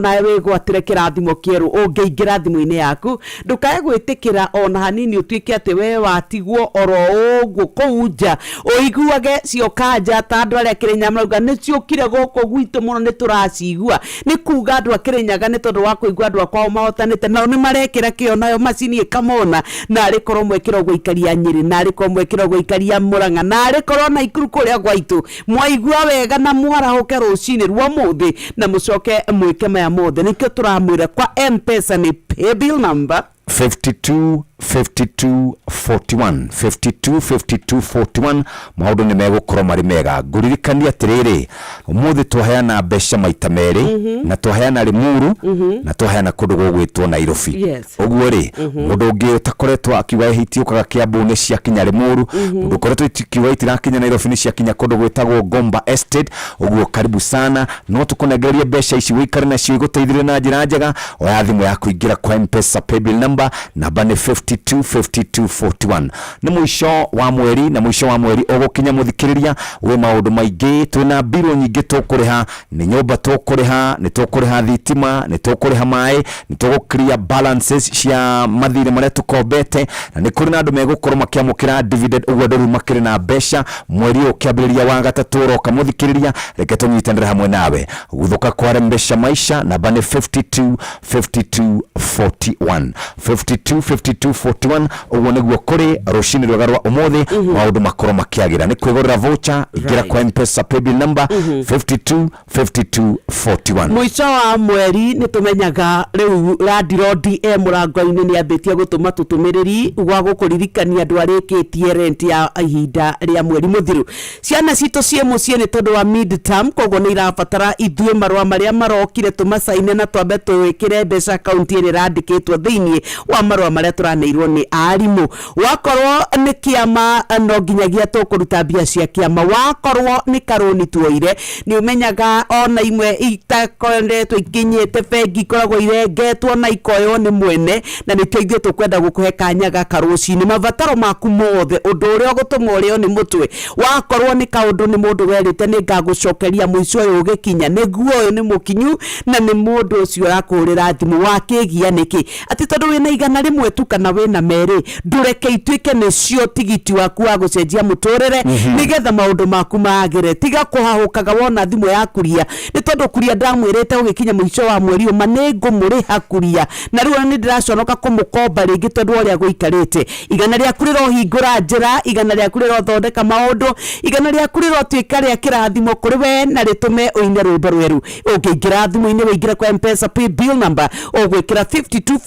nawe gwatire kirathimo kieru ungiingira thimu-ini yaku ndukae gwitikira ona hanini utuike ati we watigwo oro uguo kouja uiguage ciokanja ta andu aria Kirinyaga marauga ni ciokire goko gwitu muno ni turacigua ni kuga andu a Kirinyaga ni tondu wa kuigua andu akwao mahotanite nao ni marekira kio nayo macini ikamona na ari korwo mwekiro gweikaria Nyeri na ari korwo mwekiro gweikaria Murang'a na ari korwo na Ikuru kuria gwaitu mwaigua wega na mwarahuke rucini rwa muthi na mucoke mwike maya mothe nikio turamwira kwa M-Pesa ni paybill number 5241 maundu ni megukorwo mari mega nguririkania atiriri umuthi twaheana mbeca maita meri na twaheana Limuru na twaheana kundu gugwitwo Nairobi uguo ri mundu ungi utakoretwo akiuga hiti ukaga Kiambu ni cia kinya Limuru mundu koretwo ikiuga itirakinya Nairobi ni cia kinya kundu gwitagwo Gomba Estate uguo karibu sana no tukunegererie mbeca ici wikare na cio iguteithire na njira njega oya thimu yaku ingira kwa M-Pesa paybill number namba ni 5241 ni mwisho wa mweri na mwisho wa mweri ugukinya muthikiriria we maundu maingi twina biro nyingi tukuriha ni nyumba tukuriha ni tukuriha thitima ni tukuriha mai ni tugukria balances cia mathire maria tukombete na ni kuri na andu megukorwo makiamukira dividend uguo ndoru makiri na mbeca mweri ukiambiriria wa gatatu uroka muthikiriria reke tunyitanire hamwe nawe guthuka kwa mbeca maisha namba ni 5241 uguo niguo kuri rucini rwega rwa umuthi maundu makorwo makiagira ni kwigurira voucher igira kwa M-Pesa paybill number 5241 mwisho wa mweri ni tumenyaga riu Landlord DM murango-ini ni ambitie gutuma tutumiriri gwa gukuririkania andu arikitie rent ya ihinda ria mweri muthiru ciana citu cie mucie ni tondu wa mid-term koguo ni irabatara ithue marua maria marokire tumasaine na twambe tuwikire mbeca account iri randikitwo thiini wa marua maria turaneirwo ni arimu wakorwo ni kiama no nginyagia tukuruta mbia cia kiama wakorwo ni karoni tuoire ni umenyaga ona imwe itakoretwo ikinyite bengi koragwo irengetwo na ikoyo ni mwene na ni teithio tukwenda gukuhe kanya gaka rucini mabataro maku mothe undu uria gutuma urio ni mutwe wakorwo ni kaundu ni mundu werite ni ngagucokeria mwico uyu ugikinya niguo uyu ni mukinyu na ni mundu ucio rakurira thimu wakigia niki ati tondu wina igana rimwe tu kana wina meri ndureke ituike nicio tigiti waku wa gucenjia muturire nigetha maundu maku magire tiga kuhahukaga wona thimu ya kuria ni tondu kuria ndamwirite ugikinya mwico wa mweri uma ningumuriha kuria na riu ni ndiraconoka kumukomba ringi tondu uria guikarite igana ria kurira hingura njira igana ria kurira thondeka maundu igana ria kurira tuika ria kirathimo kuri we na ritume uine rwimbo rweru ungiingira thimu-ini wingira kwa M-Pesa paybill number ugwikira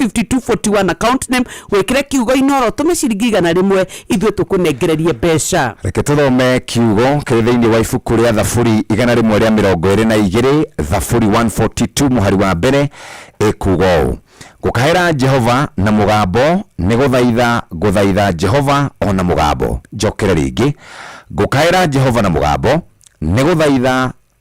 5241 account name wikire kiugo inoro tume ciringi igana rimwe ithue tukunengererie mbeca reke tuthome kiugo kiri thiini wa ibuku ria Thaburi igana rimwe ria 22 Thaburi 142 muhari wa mbere ikugo gukahera Jehova na mugambo ni guthaitha Jehova ona mugambo njokere ringi gukahera Jehova na mugambo ni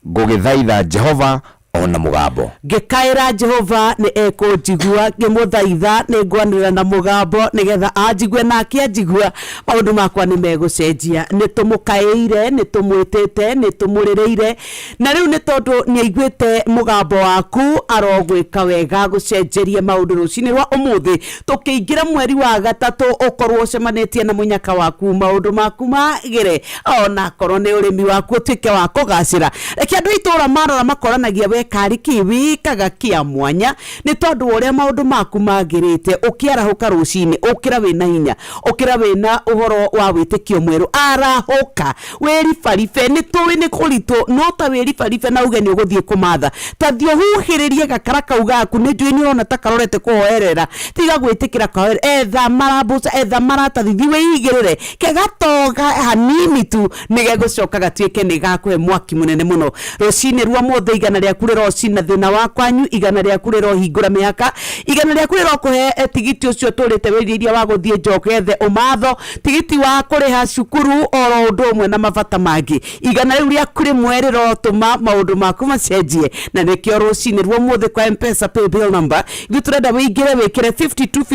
gugithaitha Jehova ona mugambo ngikaira Jehova ni ekunjigua ngimuthaitha ni ngwanira na mugambo nigetha anjigue na akianjigua maundu makwa ni megucenjia ni tumukaire ni tumwitite ni tumurireire na riu ni tondu ni aiguite mugambo waku arogwika wega gucenjerie maundu rucini rwa umuthi tukiingira mweri wa gatatu ukorwo cemanitie na munyaka waku maundu maku magire ona korwo ni urimi waku tuike wa kugacira reke andu itura marora makoranagia kari kiwi kaga kia mwanya ni tondu uria maundu maku magirite ukiarahuka rucini ukira wina hinya ukira wina uhoro wa witikio mweru arahuka weri farife ni tuwi ni kurito no ta weri farife na ugeni uguthie kumatha tathio huhiririe gakara kaugaku ni njui ni ona takarorete kuhoerera tiga gwitikira kahoer etha marabuca etha maratathi we igirire kegatoga hanini tu nigegucoka gatuike ni gakuhe mwaki munene muno rucini rwa mothe igana ria kurira cina thina wa kwanyu igana ria kurira hingura miaka igana ria kurira kuhe tigiti ucio turite wiriria wa guthie njokethe umatho tigiti wa kuriha cukuru oro undu umwe na mabata mangi igana riu ria kuri mwerero tuma maundu maku macenjie na nikio rucini rwa mothe kwa M-Pesa paybill number giturenda wingire wikire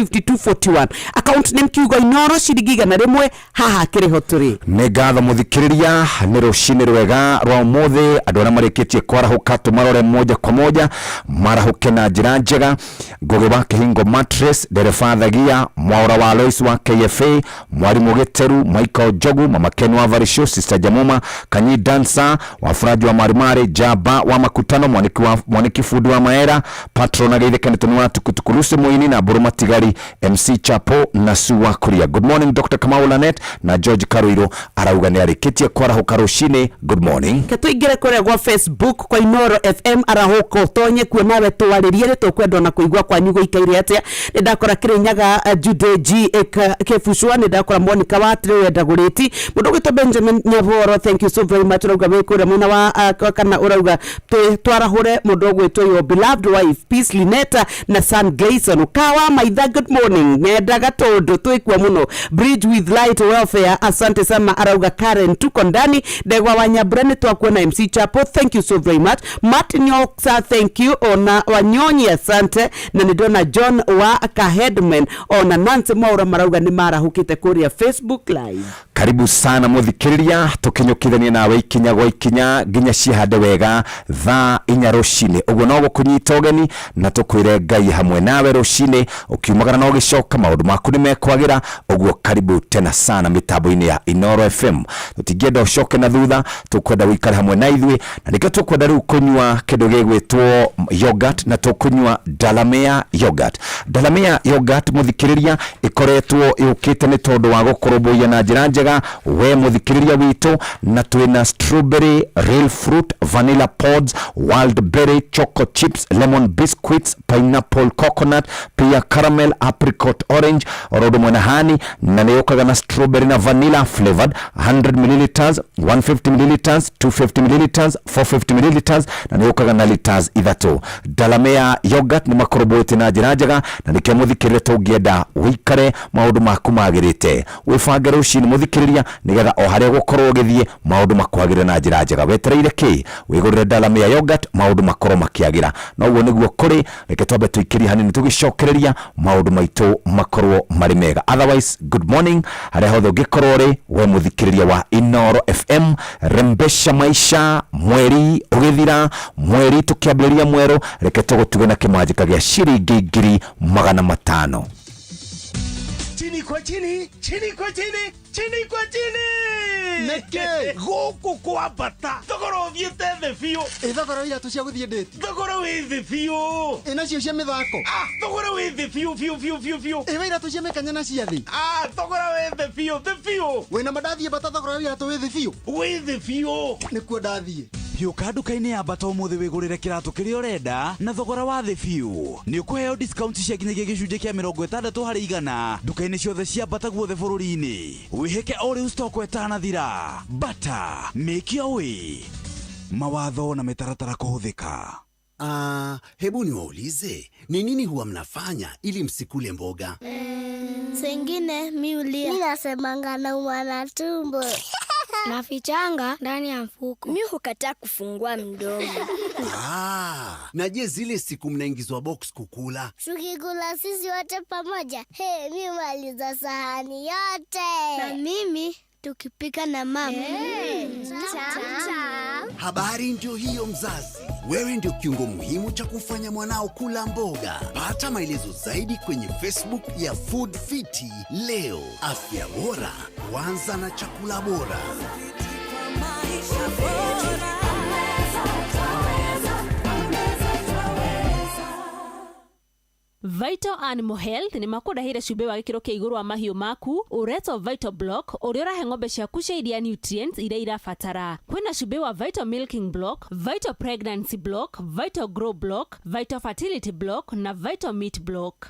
5241 account name kiugo inoro ciringi igana rimwe haha kiriho turi ni ngatho muthikiriria ni rucini rwega rwa mothe andu aria marikitie kwarahuka tumarore moja kwa moja marahuke na njira njega Ngugi wa Kihingo Mattress, dereba Thagia, Mwaura wa Lois wa KFA, Mwarimu Giteru, Michael Jogu, Mama Ken wa Varisho, Sister Jamuma, Kanyi Dansa, Wafuraji wa Marimare, Jaba wa Makutano, Mwaniki Fudu wa Maera, Patrona Geitheke Netonua Tukutukuluse Muini na Buruma Tigari, MC Chapo na Suwa Kuria. Good morning Dr. Kamau Lanet na George Karuiro arauga ni arikitie kwarahuka rucini. Good morning. Katuingire kure kwa Facebook kwa Inoro FM arahuko tonye kuona we twaririe ni tukwenda na kuigwa kwa nyugo ikaire atia ni ndakora Kirinyaga Jude G Kefushwa ni ndakora Monica Watri wenda guriti mundu gwito Benjamin Nyavoro. Thank you so very much. Urauga we kure muna wa kana urauga twarahure mundu gwito your beloved wife Peace Lineta na San Gleason ukawa maitha. Good morning nyendaga tondu twikwa muno Bridge with Light Welfare. Asante sana arauga Karen tuko ndani Degwa Wanyabrani twakuona MC Chapo. Thank you so very much. Martin Yoksa thank you. Ona Wanyonyi asante na nidona John wa Kahedman. Ona Nancy Maura marauga ni marahukite kuria Facebook live. Karibu sana muthikiriria tukinyukithania nawe ikinya gwa ikinya ginya cihande wega thaa 4 rucini uguo no gukunyita ugeni na tukwire Ngai hamwe nawe rucini ukiumagara no gicoka maundu maku ni mekwagira uguo karibu tena sana mitambo-ini ya Inoro FM. Tutingienda ucoke na thutha tukwenda wikare hamwe na ithui na nikio tukwenda riu kunywa kindu gigwitwo yogurt na tukunywa Dalamere yogurt. Dalamere yogurt muthikiriria ikoretwo yukite ni tondu wa gukorobia na njira njega we muthikiriria witu na twina strawberry, real fruit, vanilla pods, wild berry, choco chips, lemon biscuits, pineapple coconut, pia caramel, apricot orange, orodo mwana hani na neyokaga na strawberry na vanilla flavored 100 ml, 150 ml, 250 ml, 450 ml na neyokaga na liters ithatu. Dalamere yogurt ni makoroboete na njira njega na nikio muthikiriria tungienda wikare maundu maku magirite wifange rucini muthikiriria nigetha o haria gukorwo githie maundu makwagire na njira njega. Wetereire ki wigurire Dalamere yogurt maundu makorwo makiagira na uguo niguo kuri reke twambe tuikirie hanini tugicokereria maundu maitu makorwo mari mega. Otherwise good morning haria hothe ungikorwo ri we muthikiriria wa Inoro FM. Rembesha maisha mweri ugithira mweri tukiambiriria mwero reke tugutuge na kimanjika gia ciringi 500. Chini kwa chini, chini kwa chini, chini kwa chini. Neke Goko kwa bata. Thogoro thiete the fio. thogoro ira tucia guthie ndeti Thogoro wi the fio. nacio cia mithako Thogoro wi the fio fio. ira tucia mekanya na cia thi Thogoro wi the fio. wina madathie bata thogoro ira tu wi thi fio Wi the fio. nikuo ndathie Hiuka nduka-ini ya bata umuthi wigurire kiratu kiria urenda na thogora wa thi fiu. Ni ukuheo discount cia nginyagia gicunjĩ kia 60 harĩ igana nduka-ini ciothe cia bata guothe bũrũri-inĩ. Wihike o rĩu stock etanathira. Bata, make your way. Mawatho na mitaratara kuhuthika. Hebu niwaulize, ni nini huwa mnafanya ili msikule mboga? Sengine miulia. Ninasemanga naumwa na tumbo. Nafichanga ndani ya mfuko. Mimi hukataa kufungua mdomo. Na je, zile siku mnaingizwa box kukula? Tukikula sisi wote pamoja. Mimi maliza sahani yote. Na mimi tukipika na mama. Habari ndio hiyo mzazi. Wewe ndio kiungo muhimu cha kufanya mwanao kula mboga. Pata maelezo zaidi kwenye Facebook ya Food Fiti leo. Afya bora huanza na chakula bora. Vital Animal Health ni makudahire cube wa gikiro kia iguru wa mahiu maku ureto Vital Block uria urahe ng'ombe ciaku cia iria nutrients iria irabatara. Kwina cube wa Vital Milking Block, Vital Pregnancy Block, Vital Grow Block, Vital Fertility Block na Vital Meat Block.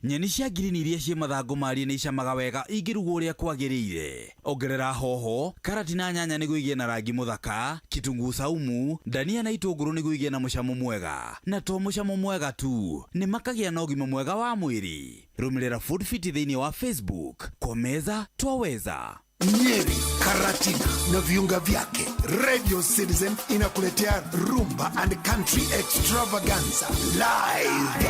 Nyeni cia green iria cie mathangu marie ni icamaga wega ingirugwo uria kwagiriire. Ongerera hoho, karati na nyanya niguo igie na rangi muthaka, kitunguu saumu, dania na itunguru niguo igie na mucamo mwega. Na to mucamo mwega tu, ni makagia na ugima mwega wa mwiri. Rumirira Food Fit thiini wa Facebook. Kwa meza twaweza. Nyeri Karatina na viunga vyake, Radio Citizen inakuletea Rumba and Country Extravaganza live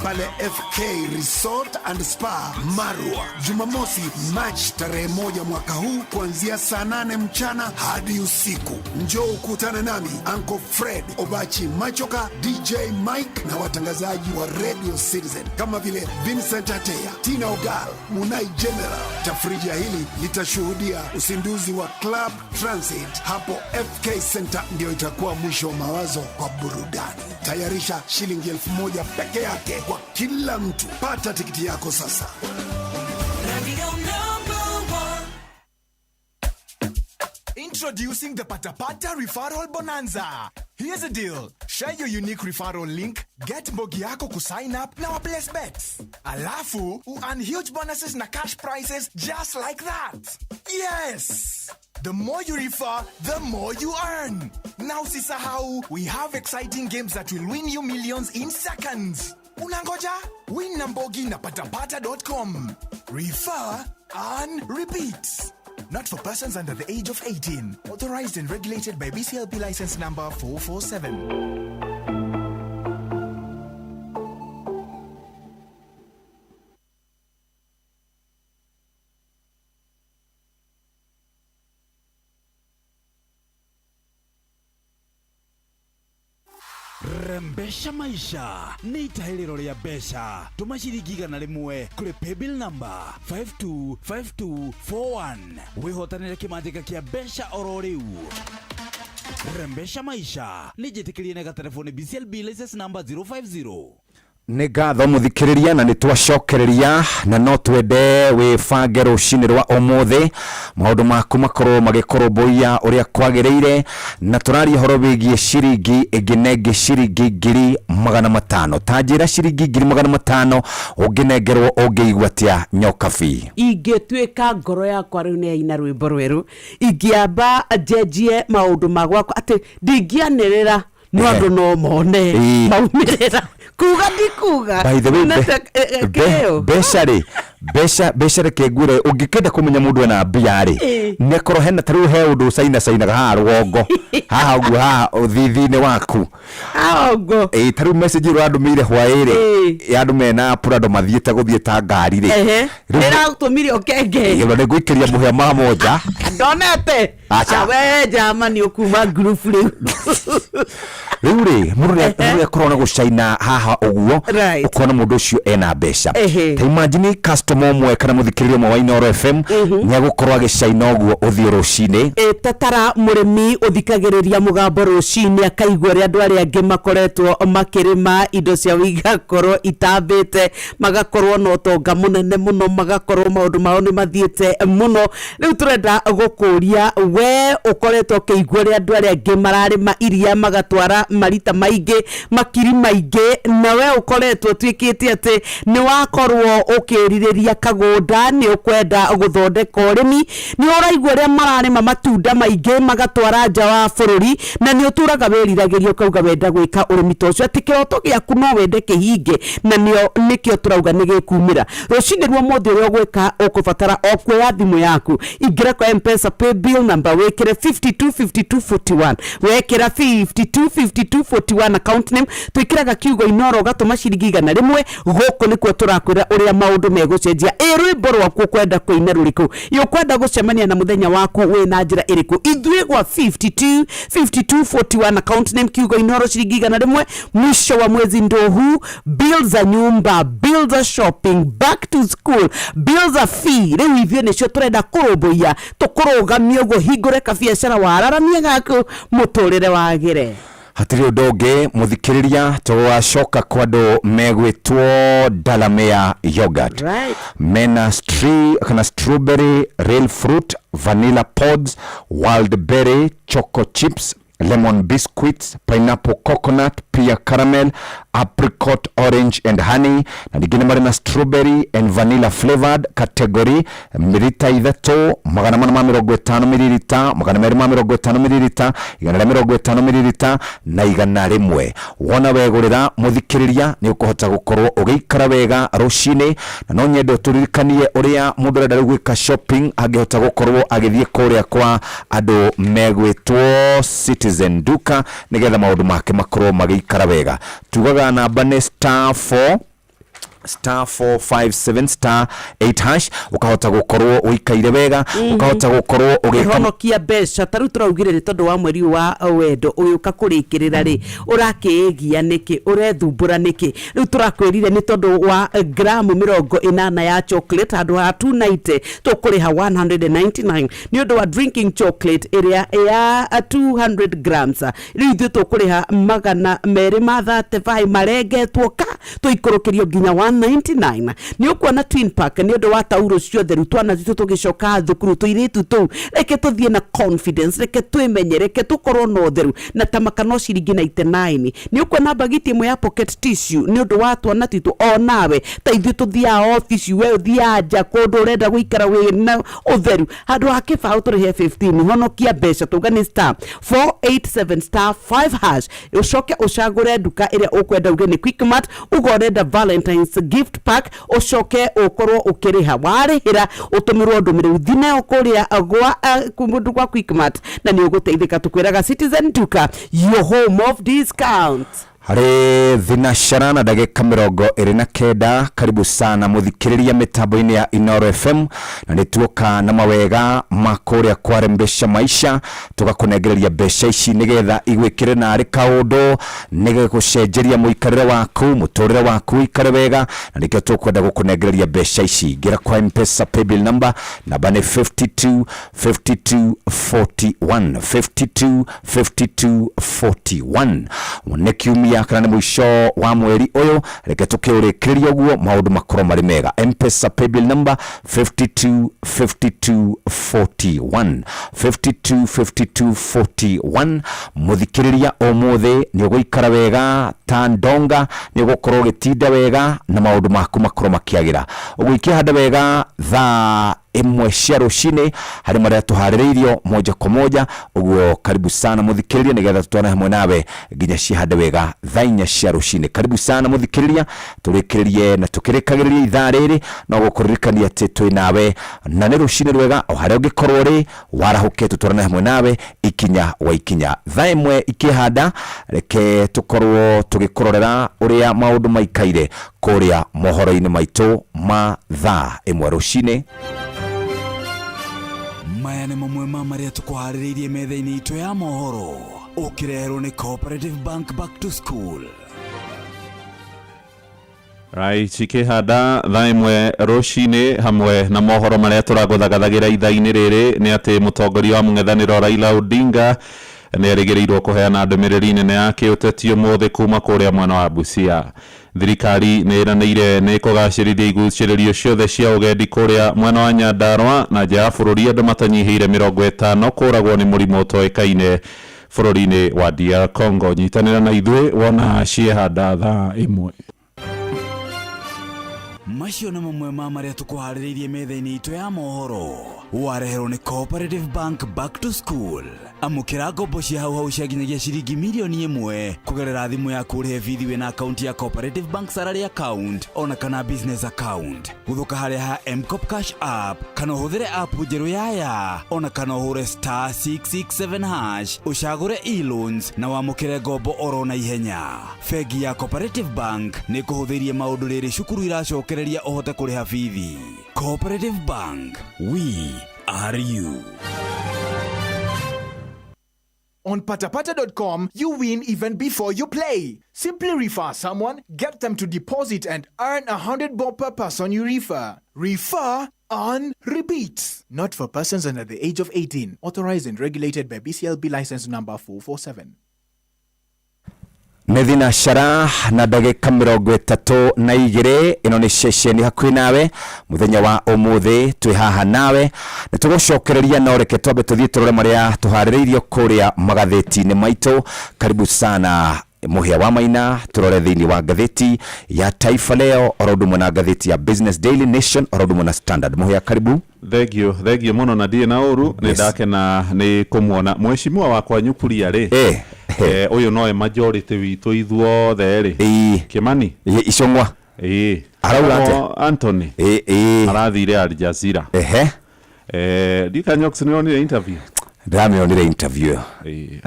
pale FK Resort and Spa Marua, Jumamosi March tarehe 1 mwaka huu kuanzia saa 8 mchana hadi usiku. Njoo ukutane nami Uncle Fred Obachi Machoka, DJ Mike na watangazaji wa Radio Citizen kama vile Vincent Ateya, Tina Ogal, Munai General. Tafrija hili litashuhudia usinduzi wa Club Transit hapo FK Center, ndio itakuwa mwisho wa mawazo kwa burudani. Tayarisha shilingi 1000 peke yake kwa kila mtu. Pata tikiti yako sasa. Introducing the Patapata Referral Bonanza. Here's the deal. Share your unique referral link, get mbogi yako kusign up na place bets. Alafu, earn huge bonuses na cash prizes just like that. Yes! The more you refer, the more you earn. Now sisahau, we have exciting games that will win you millions in seconds. Unangoja? Win na mbogi na patapata.com. Refer, earn, repeat. Not for persons under the age of 18. Authorized and regulated by BCLP license number 447. Rembesha maisha ni itahiliro ria besha. Tuma shilingi 100 kuri paybill number 525241 wihotanire kimanjika kia besha ororiu. Rembesha maisha ni jitikirie na telefoni BCLB license number 050. Ngatho muthikiriria na nitwacokereria na no twende wifange rucini rwa omothe maundu maku makorwo magikoromboia uria kwagiriire na turaria horo wigie ciringi inginenge ciringi 500,000 tanjira ciringi 500,000 unginengerwo ungiigua atia nyokabi ingitwika ngoro yakwa riu ni ina rwimbo rweru ingiamba jejie maundu magwakwa ati ndingianirira no andu no mone maumirira kuga ndikuga by the way besha kegure ungikenda kumenya mundu ena mbia ri nekoro hena taru he undu saina ha rugongo haha ugu ha thithine waku ago taru message ro andu mire hwaire andu mena purado mathiete guthieta ngari ri era utumire okenge yo ne gwikiria muhia ma moja ndonete awe jamani okuma group ri Ruri murure korona gucaina haha uguo ukona mundu ucio ena besha ta imagine customer mwe kana muthikiririo mwa Inoro FM ni agukorwa gicaina uguo uthio rucini tatara murimi uthikagiriria mugambo rucini akaigwa ri andu ari angi makoretwo makirima indo cia wigakorwo itambite magakorwo no tonga munene muno magakorwo maundu mao ni mathiete muno riu turenda gukuria we ukoretwo keigwa ri andu ari angi mararima iria magatwara marita maige makiri maige nawe ukoretwo twikite ati ni wakorwo ukiririria kagunda ni ukwenda guthondeka urimi ni uraigwa ria mararima matunda maige magatwara nja wa bururi na ni uturaga wiriragirio kauga wenda gwika urimi tocio ati kiroto giaku no wende kihinge na nikio turauga nigikumira rucini rwo mothe uri gwika ukubatara okuya thimu yaku ingira kwa M-Pesa pay bill number wekire 525241 wekira 525241 account name twikiraga kiugo Inoro gatuma ciringi 100 guku nikuo turakwira uria maundu megucenjia rwimbo rwaku kwenda kuina ruriku yo kwenda gucemania na muthenya waku we na njira iriku ithwe gwa 525241 account name kiugo Inoro ciringi 100 mwisho wa mwezi ndohu bills za nyumba bills za shopping back to school bills za fee riu ithwe nicio turenda kurumbuia tukurugamia ugo hingure ka biashara wararamia gaku muturire wagire hatiri udonge muthikiriria twacoka kwa ndo megwitwo Dalamere yogurt mena kana strawberry real fruit vanilla pods wild berry choco chips lemon biscuits, pineapple coconut, pear caramel, apricot orange and honey, na ningine marĩ na strawberry and vanilla flavored category mililita 3, 850 mililita, 250 mililita, 150 mililita na 100. Wona wegũrĩra mũthikĩrĩria nĩ ũkũhota gũkorwo ũgĩikara wega rũcinĩ, na no nyende ũtũririkanie ũrĩa mũndũ arenda gwĩka shopping angĩhota gũkorwo agĩthiĩ kũrĩa kwa andũ megwĩtwo Citizen Duka nĩgetha maũndũ make makorwo magĩikara wega. Tugaga namba nĩ *457*8# ukahota gukorwo uikaire wega ukahota gukorwo ugihonokia mbeca taru turaugire ri tondu wa mweri wa wendo uyu ukakurikirira ri urakigia niki urethumbura niki riu turakwirire ni tondu wa gramu 80 ya chocolate handu ha 290 tukuriha 199 ni undu wa drinking chocolate area ya 200 grams riu ithu tukuriha 235 marengetwo ka tuikurukirio nginya 199 ni ukuona twin pack ni undu wa tauro ciothe ru twana zitu tugicoka thukuru tuiritu tu reke tuthie na confidence reke twimenye reke tukorwo no theru na tamaka no ciringi 99 ni ukuona bagiti imwe ya pocket tissue ni undu wa twana titu o nawe ta ithu tuthia office we uthia nja kundu urenda guikara we na utheru handu ha kibao turihe 15 honokia mbeca tugani *487*5# ucoke ucagure duka iria ukwenda uge ni Quickmart ugorenda Valentine's gift pack ucoke ukorwo ukiriha warihira utumirwo ndumire uthine ukuria gwa kumundu kwa Quickmart na ni uguteithika tukwiraga Citizen Duka, your home of discounts. Hare thinashara na ndagika 29. Karibu sana muthikiriria mitambo-ini ya Inoro FM na nituoka na mawega makuria kwarembesha maisha tugakunengereria mbeca ici nigetha igwikire na ari kaundu nigigucenjeria muikarire waku muturire waku ikare wega na nikio tukwenda gukunengereria mbeca ici gira kwa M-Pesa paybill number namba ni 5241 nekiumia kana ni mwisho wa mweri uyu reke tukiurikiria guo maundu makoro mari mega. M-Pesa paybill number 5241 muthikiriria omothe ni uguikara wega tandonga ni ugukorwo gitinda wega na maundu maku makoro makiagira uguikia handa wega thaa imwe cia rucini hari maria tuhaririirio moja kwa moja uguo karibu sana muthikiriria nigetha tutwana hamwe nawe nginya cihande wega thaa 4 cia rucini. Karibu sana muthikiriria turikiririe na tukirikagiriria ithaa riri no gukuririkania ati twi nawe na ni rucini rwega o haria ungikorwo ri warahuke tutwana hamwe nawe ikinya wa ikinya thaa imwe ikihanda reke tukorwo tugikororera uria maundu maikaire kuria mohoro-ini maitu ma thaa imwe rucini. Maya nĩ mamwe ma maria tukuharĩrĩirie metha-inĩ itũ ya mohoro ũkĩreherwo nĩ Cooperative Bank Back to School. Right, ikihanda thaa imwe rucini hamwe na mohoro maria turaguthagathagĩra ithaa-inĩ rĩrĩ nĩ atĩ mũtongoria wa mũng'ethanĩro Raila Odinga nĩ erĩgĩrĩirwo kũheana ndũmĩrĩri nene ya kĩũteti ũmũthĩ kuma kũrĩa mwena wa Busia. Thirikari nĩ ĩranĩire nĩ kũgacĩrithia igucĩrĩrio ciothe cia ũgendi kũrĩa mwena wa Nyandarua na nja ya bũrũri andũ matanyihĩire 50 kũragwo nĩ mũrimũ ũtoĩkaine bũrũri-inĩ wa DR Congo. Nyitanĩra na ithuĩ wona ciehanda thaa imwe. Macio nĩ mamwe ma maria tukuharĩrĩirie metha-inĩ itũ ya mohoro wareherwo nĩ Cooperative Bank Back to School. Amukĩra ngombo cia hau cia nginyagia ciringi mirioni 1 kugerera thimũ yaku ũrĩhe bithi wĩna akaunti ya Cooperative Bank salary account ona kana business account. Gũthũka harĩa ha M-Cop Cash app kana ũhũthĩre app njerũ yaya ona kana ũhũre *667# ũcagũre e-loans na wamũkĩre ngombo oro na ihenya. Bengi ya Cooperative Bank nĩ kũhũthĩrie maũndũ rĩrĩ cukuru iracokereria ũhote kũrĩha bithi. Cooperative Bank, we are you. On patapata.com, you win even before you play. Simply refer someone, get them to deposit and earn 100 bob per person you refer. Refer on repeat. Not for persons under the age of 18. Authorized and regulated by BCLB license number 447. Medina Shara na ndagika 32 ino ni ceceni hakuhi nawe muthenya wa umuthi twi haha nawe nitugucokereria no reke twambe tuthie turore maria tuhaririirio kuria magatheti-ini maitu. Karibu sana Muhia wa Maina, turore thini wa gatheti ya Taifa Leo, orodumwe na gatheti ya Business Daily Nation, orodumwe na Standard. Muhia, karibu. Thank you muno na die na uru ni ndake na ni kumuona mheshimiwa wakwa nyukuria ri uyu no majority witu ithuothe ri Kimani Icong'wa arauga Anthony arathire Al Jazeera Dikanyox ni onire interview ndamionire interview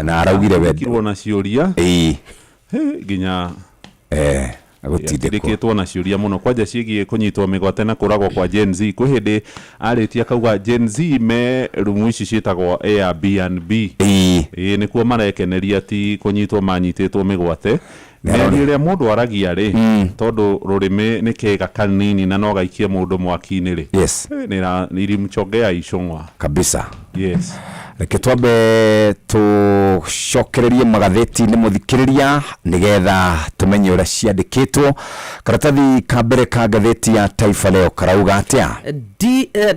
na araugire we kirwo na ciuria ginya agutindikitwo na ciuria muno kwanja ciigie kunyitwo migwate na kuragwo kwa Gen Z kwi hindi aritia kauga Gen Z me rumu ici cietagwo Airbnb ni kuo marekeneria ti kunyitwo manyititwo migwate Nĩria mundu aragia ri tondu rurimi ni kega kanini na no gaikie mundu mwaki-ini ri nirimchogea Icong'wa kabisa. Yes, reke twambe tucokererie magatheti-ini muthikiriria nigetha tumenye uria ciandikitwo. Karatathi ka mbere ka gatheti ya Taifa Leo karauga atia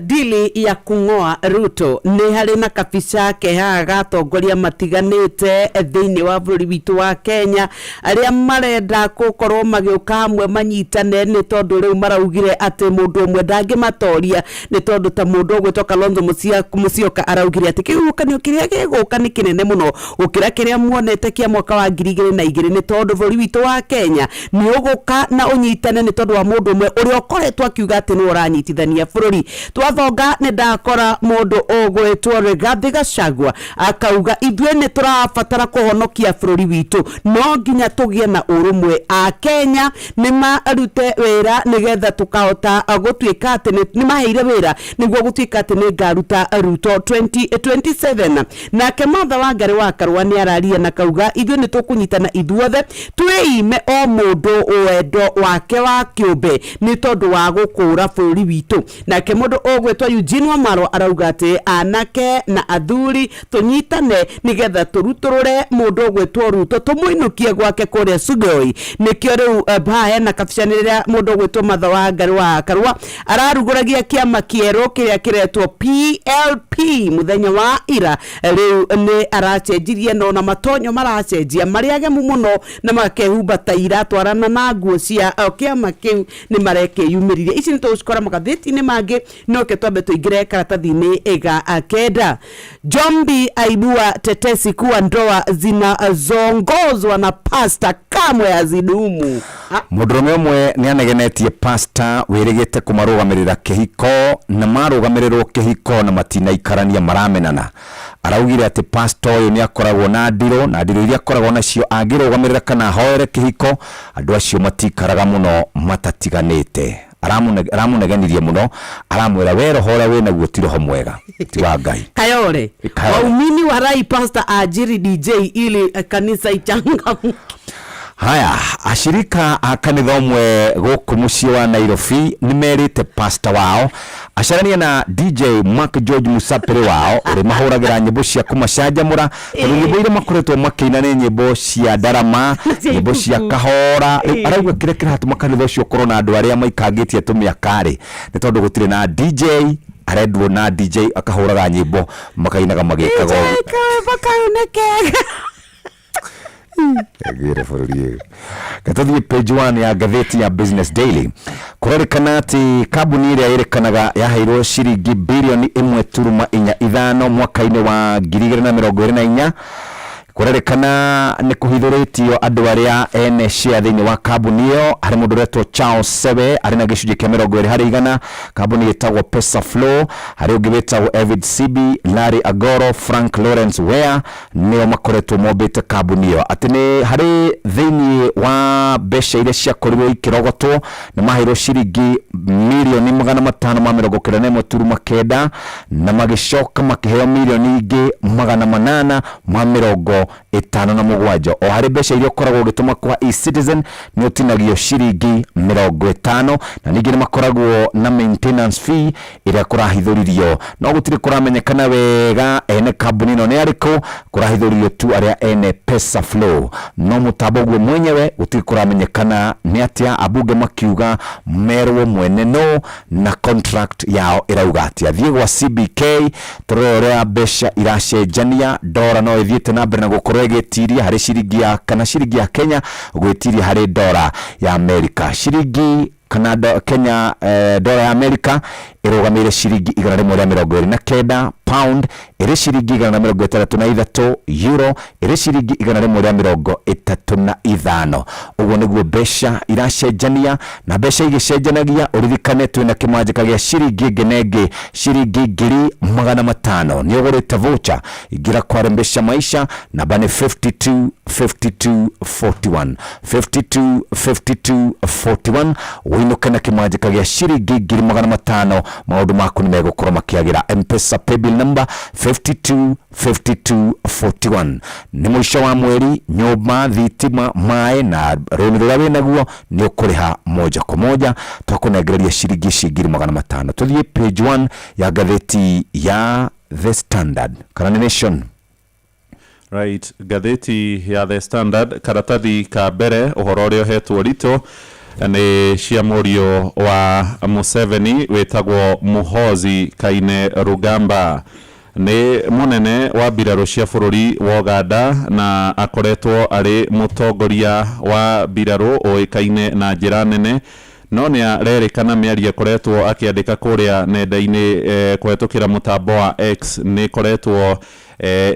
dili ya kung'oa Ruto ni hari na kabisa keha gatongoria matiganite thiini wa bũrũri witu wa Kenya aria marenda gukorwo magiuka hamwe manyitane ni tondu riu maraugire ati mundu umwe ndangimatoria ni tondu ta mundu ugwitwo Kalonzo Musyoka araugire ati kihukanio kiria giguka ni kinene muno gukira kiria muonete kia mwaka wa 2002 ni tondu bũrũri witu wa Kenya ni uguka na unyitane ni tondu wa mundu umwe uria ukoretwo akiuga ati ni uranyitithania bũrũri. Twathonga ni ndakora mundu ugwitwo Rigathi Gachagua akauga ithwe ni turabatara kuhonokia bũrũri witu no nginya tugie na urumwe a Kenya ni marute wira nigetha tukahota gutwika ati ni maheire wira niguo gutwika ati ni ngaruta Ruto 2027. Nake Martha Wangari wa Karua ni araria na kauga ithwe ni tukunyitana ithuothe twime o mundu wendo wake wa kiumbe ni tondu wa gukura bũrũri witu. Nake mundu ogwetwa Eugene Wamalwa arauga ati anake na athuri tunyitane nigetha turuturure mundu ogwetwa Ruto tumuinukie gwake kuria Sugoi. Nikio riu bae na kabicaniriria mundu ogwetwa Martha Wangari wa Karua araruguragia kiama kieru kiria kiretwo PLP muthenya wa ira riu ni aracenjirie no na matonyo maracenjia mariage muno na makehumba ta iratwarana na nguo cia kiama kiu ni mareke yumiririe. Ici ni tucikora magatheti-ini mangi no ke twambe tuingire karatathi-ini ega kenda. Jombi aibua tetesi kuwa ndoa zinazongozwa na pasta kamwe azidumu. Mũndũrũme ũmwe ni anegenetie pasta wirigite kumarugamirira kihiko na marugamirĩrwo kihiko na matinaikarania maramenana. Araugire ati pasta uyu ni akoragwo na ndiro na ndiro iria akoragwo nacio angirugamirira kana hoere kihiko andu acio matikaraga muno matatiganite. Aramunegenirie muno aramwira wero hora we naguo ti roho mwega ti wa Ngai Kayore waumini wa rai pasta ajiri DJ ili kanisa ichangamke. Haya, ashirika a kanitha umwe guku mucii wa Nairobi ni merite pasta wao acarania na DJ Mark George Musapere wao uri mahuragira nyimbo cia kumacanjamura nyimbo iria makoretwo makiina ni nyimbo cia ndarama nyimbo cia kahora. Arauga kire kiratuma kanitha ucio korwo na andu aria maikangitie tumiakari ni tondu gutire na DJ arendwo na DJ akahuraga nyimbo makainaga magikago agire bũrũri. Katathi page 1 ya gatheti ya Business Daily kurerikana ati kambuni iria yerekanaga yaheirwo ciringi bilioni 1.45 mwaka-ini wa 2024 kurerikana ni kuhithuritio andu aria ene share thiini wa kambuni iyo hari mundu retwo Charles Sebe ari na gicunji kia 20%. Kambuni itagwo Pesa Flow hari ungi witagwo Evid Sibi, Larry Agoro, Frank Lawrence Wea nio makoretwo mombite kambuni iyo ati ni hari thiini wa mbeca iria ciakorirwo ikirogotwo na mahiro ciringi milioni 591.9 na magicoka makiheo milioni ingi 857 o hari mbeca iria koragwo gituma kwa eCitizen ni utinagio ciringi 50 na ningi ni makoragwo na maintenance fee iria kurahithuririo no gutiri kuramenyekana wega ene kambuni no ni ariko kurahithuririo tu aria ene Pesa Flow no mutambo gwe mwenyewe gutiri kuramenyekana ni atia abunge makiuga merwo mwene no na contract yao irauga atia thie gwa CBK turore mbeca iracenjania dora no ithiete na mbere na gukorwo igitiria hari ciringi ya kana ciringi ya Kenya gwitiria hari dora ya America ciringi Canada Kenya dola ya America irugamire ciringi 129 pound iri ciringi 133 euro iri ciringi 135 uguo niguo mbeca iracenjania na mbeca igicenjanagia uririkane twina kimanjika gia ciringi ngenenge ciringi 500 ni ugurite voucher igira kwa mbeca maisha na bane 5241 winuke na kimanjika gia ciringi 500 maundu maku ni megukorwo makiagira M-Pesa paybill number 5241 ni mwisho wa mweri nyumba thitima mae na roni rura winaguo ni ukuriha moja kwa moja twakunegereria ciringi 500 tuthie page 1 ya gatheti ya The Standard Karani Nation. Right, gatheti ya The Standard karatathi ka mbere uhoro rio hetwo rito ni cia murio wa Museveni wetagwo Muhoozi Kainerugamba ni munene wa mbirarũ cia bũrũri wa Uganda na akoretwo ari mutongoria wa mbirarũ oikaine na njĩra nene no ni arerikana miaria koretwo akiandika kuria nenda-ini kwetukira mutambo wa X ni koretwo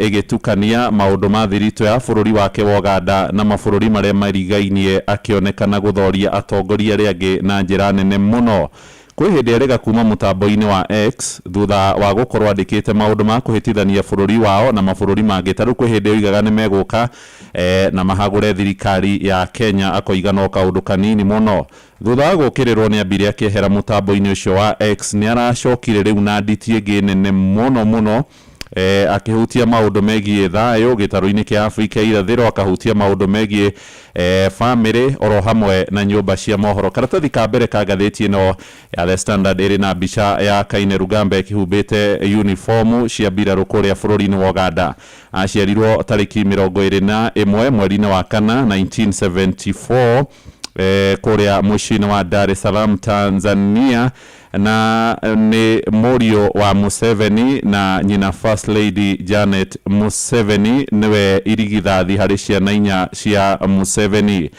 igitukania maundu ma thirito ya bũrũri wake wa Uganda na mabũrũri maria marigainie akionekana guthoria atongoria riangi na njĩra nene muno kwi hindi erega kuma mutambo-ini wa X thutha wa gukorwo andikite maundu ma kuhitithania bũrũri wao na mabũrũri mangĩ taru kwi hindi oigaga ni meguka na mahagure thirikari ya Kenya akoiga no kaundu kanini muno thutha wa gukirirwo ni ambire akihera mutambo-ini ucio wa X ni aracokire riu na nditi ingi nene muno akihutia maundu megie thayo gitaru-ini kia Afrika irathiro akahutia maundu megie family oro hamwe na nyumba cia mohoro karatathi ka mbere ka gatheti ino ya The Standard iri na mbica ya Kainerugamba ikihumbite uniform cia mbirarũ kuria bũrũri-ini wa Uganda aciarirwo tariki 21 mweri-ini wa kana 1974 kuria mucii-ini wa Dar es Salaam Tanzania na ni murio wa Museveni na nyina First Lady Janet Museveni niwe irigithathi hari ciana 4 cia Museveni.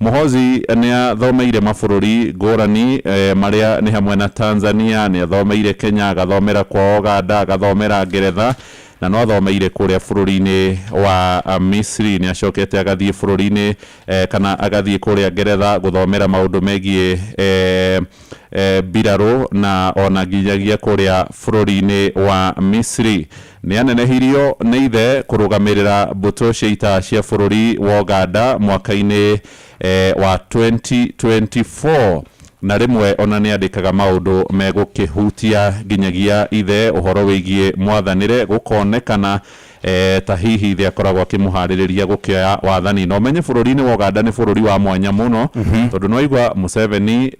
Muhoozi ni athomeire mabũrũri ngũrani maria ni hamwe na Tanzania ni athomeire Kenya agathomera kwa Uganda agathomera Ngeretha na no athomeire kuria bũrũri-ini wa Misri ni acokete agathie bũrũri-ini kana agathie kuria Ngeretha guthomera maundu megie mbirarũ na ona nginyagia kuria bũrũri-ini wa Misri ni anenehirio ni ithe kurugamirira mbũtũ cia ita cia bũrũri wa Uganda mwaka-ini wa 2024 na rimwe ona ni andikaga maundu megukihutia nginyagia ithe uhoro wigie mwathanire gukonekana ta hihi ithe akoragwo akimuhaririria gukioya wathani no menye bũrũri-ini wa Uganda ni bũrũri wa mwanya muno tondu no igwa Museveni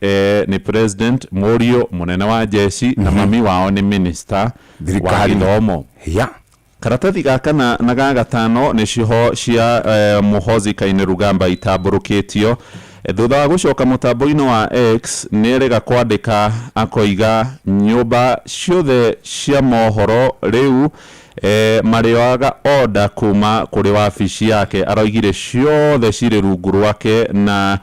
ni president murio munene wa jeshi na mami wao ni minister wa githomo karatathi gaka na gagatano ni ciho cia Muhoozi Kainerugamba itamburukitio thutha wa gucoka mutambo-ini wa X ni erega kwandika akoiga nyumba ciothe cia mohoro riu marioaga order kuma kuri wabici yake aroigire ciothe ciri rungu rwake na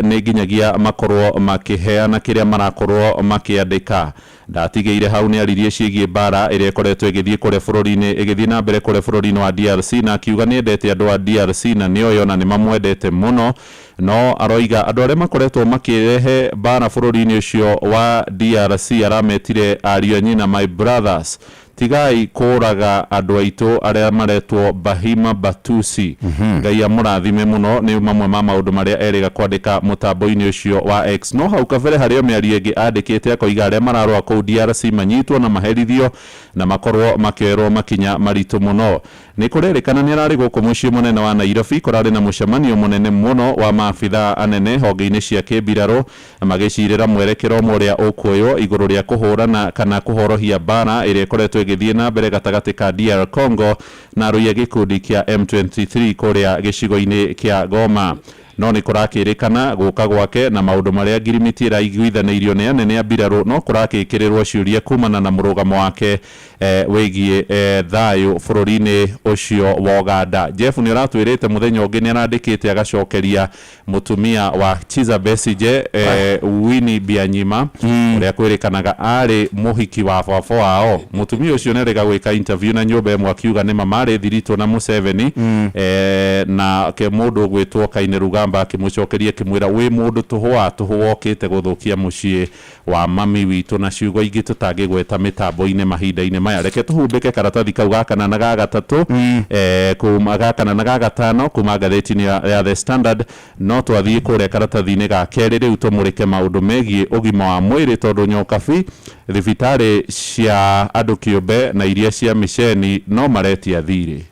ni nginyagia makorwo makiheana kiria marakorwo makiandika ndatigeire hau ni aririe ciigie bara iria ikoretwo igithie kure bũrũri-ini igithie na mbere kure bũrũri-ini wa DRC na akiuga ni endete andu a DRC na nioyo na ni mamwendete muno no aroiga andu aria makoretwo makirehe bara bũrũri-ini ucio wa DRC arametire ariũ nyina my brothers tigai kuraga andu aitu aria maretwo Bahima Batusi ngai amurathime muno ni mamwe ma maundu maria eriga kwandika mutambo-ini ucio wa X no hau kabere hario miario ingi andikite akoiga aria mararwa ku DRC manyitwo na maherithio na makorwo makierwo makinya maritu muno ni kurerikana ni arari guku mucii munene wa Nairobi kurari na mucemanio munene muno wa maabitha anene honge-ini cia kibiraro magicirira mwerekero muria ukuoyo iguru ria kuhurana kana kuhorohia bara iria ikoretwo igithie na mbere gatagati ka DR Congo na ruya gikundi kia M23 kuria gicigo-ini kia Goma no ni kurakirikana guka gwake na maundu maria ngirimiti iraiguithanirio ni anene a biraro no kurakikirirwo ciuria kumana na murugamo wake wigie thayo bururi-ini ucio wa Uganda. Jeff ni uratwirite muthenya ungi ni arandikite agacokeria mutumia wa Chiza Besije Winnie Byanyima uria kwirikanaga ari muhiki wa baba wao. Mutumia ucio nerega gwika interview na nyumba imwe akiuga ni mamari thirito na Museveni na ke mundu gwitwo Kaineruga akimucokeria kimwira wi mundu tuhuokite guthukia mucii wa mami witu na ciugo ingi tutangigweta mitambo-ini mahinda-ini maya. Reke tuhumbike karatathi kau gakana na gagatatu kuma gakana na gagatano kuma gatheti-ini ya The Standard no twathie kuria karatathi-ini ga keri riu tumurike maundu megie ugima wa mwiri tondu nyokabi thibitari cia andu kiumbe na iria cia miceni no maretia thiri.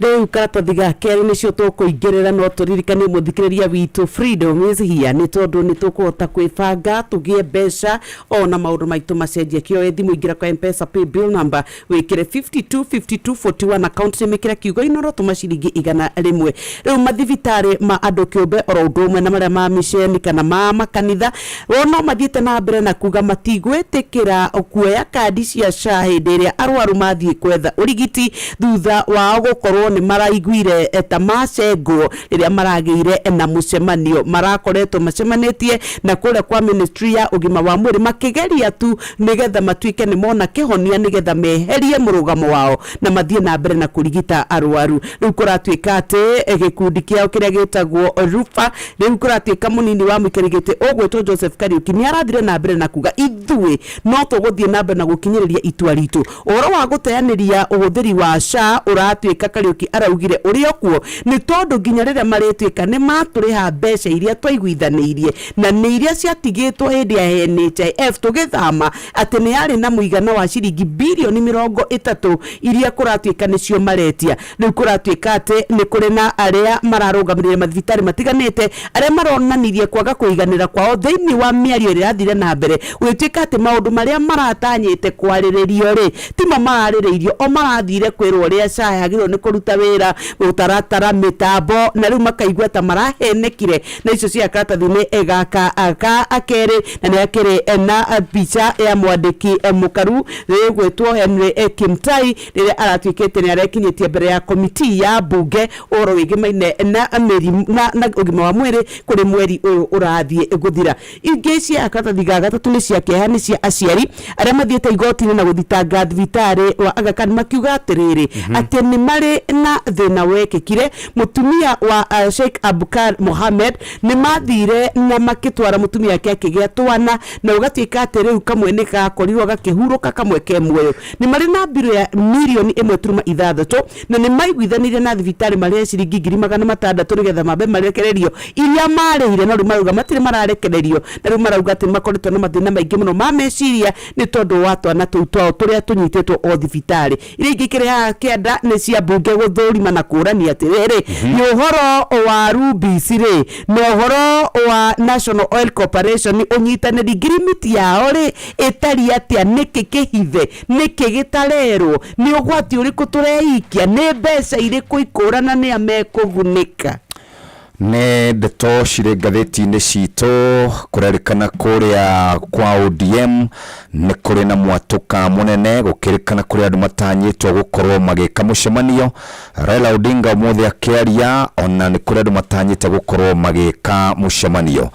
Rĩu karatathi ga kerĩ nĩcio tũkũingĩrĩra no tũririkanie mũthikĩrĩria witũ Freedom is here nĩ tondũ nĩ tũkũhota kwĩbanga tũgĩe mbeca ona maũndũ maitũ macenjie kĩoe thimũ ingĩra kwa M-Pesa pay bill number wĩkĩre 525241 account mĩkĩra kiugo inoro tũma ciringi 100 rĩu mathibitarĩ ma andũ kĩũmbe oro ũndũ ũmwe na marĩa ma miceni kana ma makanitha no mathiĩte na mbere na kuga matigwĩtĩkĩra kuoya kandi cia SHA hĩndĩ ĩrĩa arwaru mathiĩ kwetha ũrigiti thutha wao gũkorwo ni maraiguire ta macengwo riria maragire na mucemanio marakoretwo macemanitie na kule kwa ministry ya ugima wa mwiri makigeria tu nigetha matuike ni mona kihonia nigetha meherie murugamo wao na mathie na mbere na kurigita arwaru. Riu kuratuika ati gikundi kiao kiria gitagwo Rufa riu kuratuika munini wa mukerigite ogwetwo Joseph Kariuki ni arathire na mbere na kuga ithui no tuguthie na mbere na gukinyiriria itua ritu uhoro wa guteaniria uhuthiri wa SHA uratuika Kariuki araugire uri okuo ni tondu nginya riria maretwika ni maturiha mbeca iria twaiguithanirie na ni iria ciatigitwo hindi ya NHIF tugithama ati ni yari na muigana wa ciringi bilioni 30 iria kuratwika nicio maretia. Riu kuratwika ati ni kuri na aria mararugamirire mathibitari matiganite aria maronanirie kwaga kuiganira kwao thiini wa miario iria irathire na mbere gwitwika ati maundu maria maratanyite kwariririo ri tima marariririo o marathire kwirwo ria SHA yagirwo ni kuruta wira utaratara mitambo na riu makaigua ta marahenekire na icio cia karatathi-ini egaka aka akere na ni akere na picha ya mwandiki mukaru gwetwo Henry Kimtai riria aratwikite ni arekinyitie mbere ya komiti ya bunge oro wigimaine na merimu na ugima wa mwiri kuri mweri uyu urathie guthira. Ingi cia karatathi ga gatatu ni cia kehani cia aciari aria mathiete igoti-ini na guthitanga thibitari wa Aga Khan makiuga atiriri ati ni mari na thina wekekire mutumia wa Sheikh Abukar Mohammed ni mathire na makitwara mutumia yake akigia twana na ugatwika ati riu kamwe ni gakorirwo gakihuruka kamwe ke muoyo ni mari na biro ya milioni 1.6 na ni maiguithanirie na thibitari mari ciringi 600 nigetha mabe marekererio iria marehire na riu marauga matire mararekererio na riu marauga ati makoretwo na mathina maingi muno ma meciria ni tondu wa twana tuu twao turia tunyitetwo o thibitari iria ingikire ha kianda ni cia bunge guthurima na kurania atiriri ni uhoro wa Rubisire no uhoro wa National Oil Corporation unyitaniri girimiti yao ri itari atia niki kihithe niki gitarerwo ni ugwati uriku tureikia ni mbeca iriku ikurana ni amekugunika. Nĩ ndeto cirĩ ngathĩti-inĩ citũ kũrerĩkana kũrĩa kwa ODM nĩ kũrĩ na mwatũka mũnene gũkĩrĩkana kũrĩ andũ matanyĩtwo gũkorwo magĩka mũcemanio. Raila Odinga ũmũthĩ akĩaria ona nĩ kũrĩ andũ matanyĩte gũkorwo magĩka mũcemanio.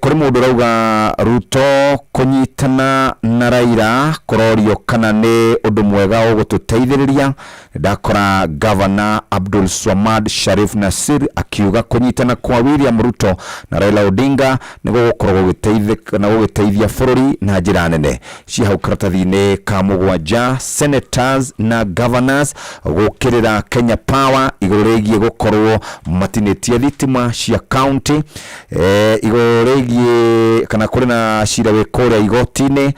kuri mundu rauga Ruto kunyitana na Raila kurorio kana ni undu mwega ugututeithiriria. Ndakora Governor Abdul Swamad Sharif Nasir akiuga kunyitana kwa William Ruto na Raila Odinga niguo gukorwo gugiteithika na gugiteithia bururi na njira nene. Hau karatathi-ini ka mugwanja senators na governors gukirira Kenya Power iguru rigie gukorwo matinetie thitima cia county iguru rigie kana kuri na cira we kuria igoti-ini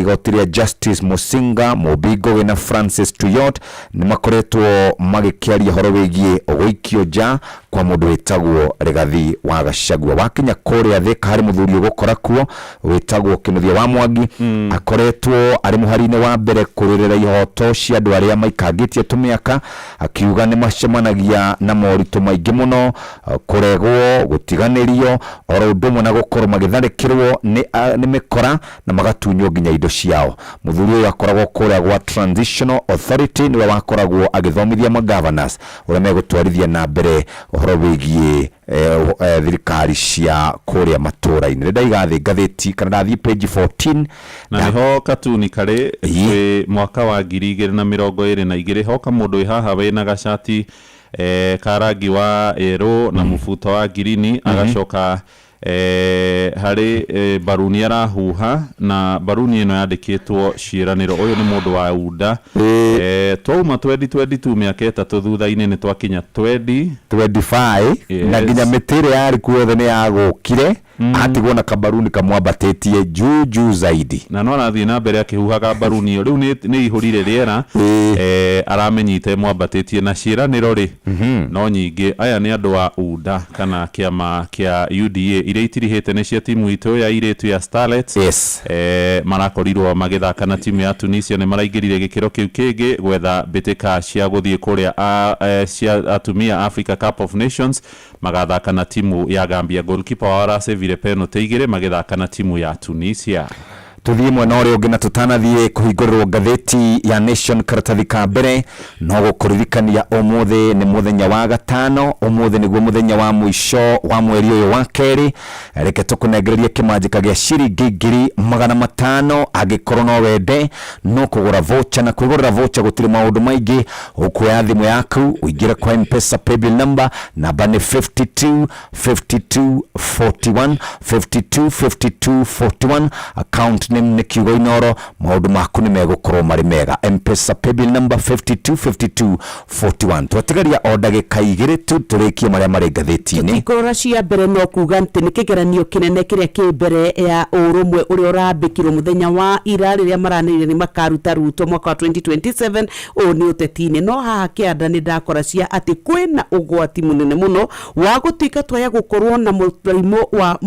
igoti ria Justice Musinga Mobingo na Francis Tuyot ni makoretwo magikiaria horo wigie uguikio ja kwa mundu witagwo Rigathi wa Gachagua wakinya kuria thika hari muthuri ugukora kuo witagwo Kinuthia wa Mwangi akoretwo ari muhari-ini wa mbere kuririra ihoto cia andu aria maikangitie tumiaka akiuga ni macemanagia na moritu maingi muno kuregwo gutiganirio oro undu na gukorwo magitharikirwo ni mikora na magatunyo nginya indo ciao. Muthuri uyu akoragwo kuria gwa Transitional Authority niwe wakoragwo agithomithia ma governors uria megutwarithia na mbere uhoro wigie thirikari cia kuria matura-ini. Ndaigathi ngatheti kana ndathi page 14 na niho katuni kare mwaka wa 2022 hoka mundu ihaha wena gacati karangi wa ero na mufuto wa girini agacoka hari baruni arahuha na baruni ino yandikitwo ciiraniro uyu ni mundu wa unda twauma 2022 miaka 3 thutha-ini ni twakinya 2025 na nginya mitire yari kuothe ni yagukire atigwo na kabaruni kamwambatetie juu zaidi na no arathie na mbere akihuhaga baruni iyo riu ni ihurire riera aramenyite mwambatetie na ciiraniro ri no nyingi aya ni andu wa unda kana kiama kia UDA iria itirihite ni cia timu itu ya iritu ya Starlets marakorirwo magithaka na timu ya Tunisia ni maraingirire gikiro kiu kingi gwetha bitika cia guthie kuria cia atumia Africa Cup of Nations magathaka na timu ya Gambia. Goalkeeper wa Rasevire penalty igire magithaka na timu ya Tunisia. Tuthie mwena uria ungi na tutanathie kuhingurwo ngatheti ya Nation karatathi ka mbere no gukuririkania umuthi ni muthenya wa gatano umuthi niguo muthenya wa mwisho wa mweri uyu wa keri reke tukunengereria kimanjika gia ciringi 500 agikorwo no wende no kugura voucher na kugura voucher gutiri maundu maingi ukuya thimu yaku uingira kwa M-Pesa paybill number namba ni 525241 525241 account ni kiugo inoro maundu maku ni megukorwo mari mega. M-Pesa paybill number 525241 twatigaria o ndagika igiri turikie maria mari ngatheti-ini tutikora cia mbere no kuga nti ni kigeranio kinene kiria ki mbere ya urumwe uria urambikirwo muthenya wa ira riria maranirire ni makaruta Ruto mwaka wa 2027 ni uteti-ini no haha kianda ni ndakora cia ati kwina ugwati munene muno wa gutuika twaya gukorwo na murimo wa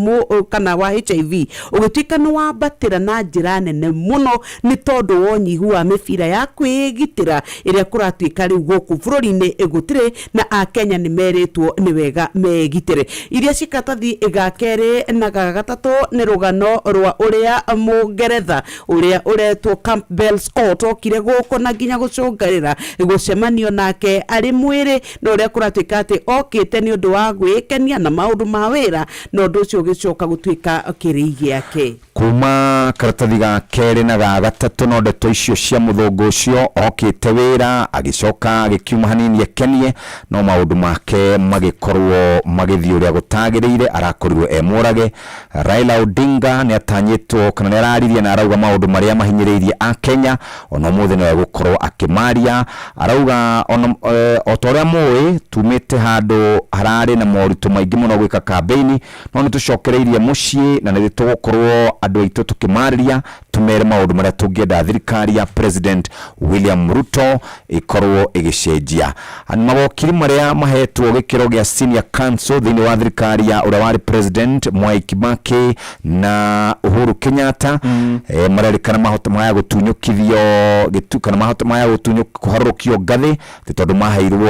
kana wa HIV ugituika ni wa batira na njira nene muno ni tondu wonyihu wa mibira ya kwigitira iria kuratuika riu guku bururi-ini gutire na Akenya ni meritwo ni wega megitire. Iria cikatathi igakeri na gagatatu ni rugano rwa uria Mungeretha uria uretwo Campbell Scott okire guko na nginya gucungarira gucemanio nake ari mwiri no uria kuratuika ati okite ni undu wa gwikenia na maundu ma wira no undu ucio gicoka gutuika kirigi yake kuma karatathi ga keri na ga gatatu no ndeto icio cia muthungu ucio okite wira agicoka agikiuma hanini ekenie no maundu make magikorwo magithii uria gutagiriire arakorirwo emurage. Raila Odinga ni atanyitwo kana ni araririe na arauga maundu maria mahinyiriirie a Kenya ono muthe no gukorwo akimaria arauga otoria mui tumite handu harari na moritu maingi muno gwika campaign no ni tucokereirie mucii na ni tugukorwo andu aitu tukimariria tumere maundu maria tungienda thirikari ya President William Ruto ikorwo igicenjia. Mawakiri maria mahetwo gikiro gia senior council thini wa thirikari ya uria wari President Mwai Kibaki na Uhuru Kenyatta mararikana mahota maya gutunyukithio gitukana mahota maya kuharukio ngathi tondu maheirwo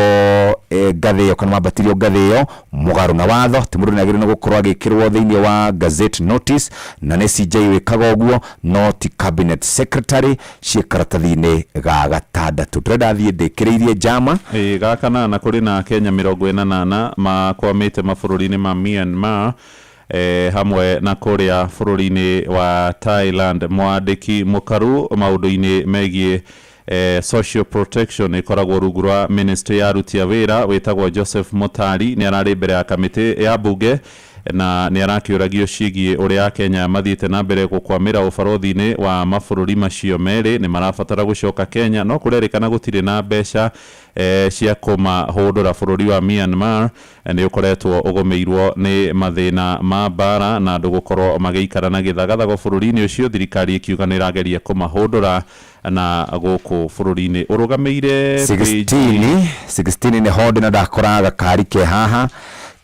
ngathi yo kana mabatirio ngathi yo mugaru na watho timuru nagire no gukorwo agikirwo thini wa gazette notice na ni CJ wikaga uguo not cabinet secretary cikaratathi-ini ga gatandatu ndirathie ndikiriirie jama gakana na kuri na Kenya 48 makwamite mabũrũri-inĩ ma Myanmar hamwe na kuria bururi-ini wa Thailand. Mwandiki mukaru maundu-ini megie social protection ikoragwo rungu rwa ministry ya aruti a wira witagwo Joseph Mutari ni arari mbere ya kamiti ya bunge na ni arakiuragio cigie uria Kenya mathiite na mbere gukwamira ubarothi-ini wa mabururi macio meri ni marabatara gucoka Kenya no kurerikana gutire na mbeca cia kumahundura bururi wa Myanmar ni ukoretwo ugomeirwo ni mathina ma bara na andu gukorwo magiikara na githagathago bururi-ini ucio. Thirikari ikiuga ni irageria kumahundura na guku bururi-ini urugameire 16 ni honde na dakoraga kari ke haha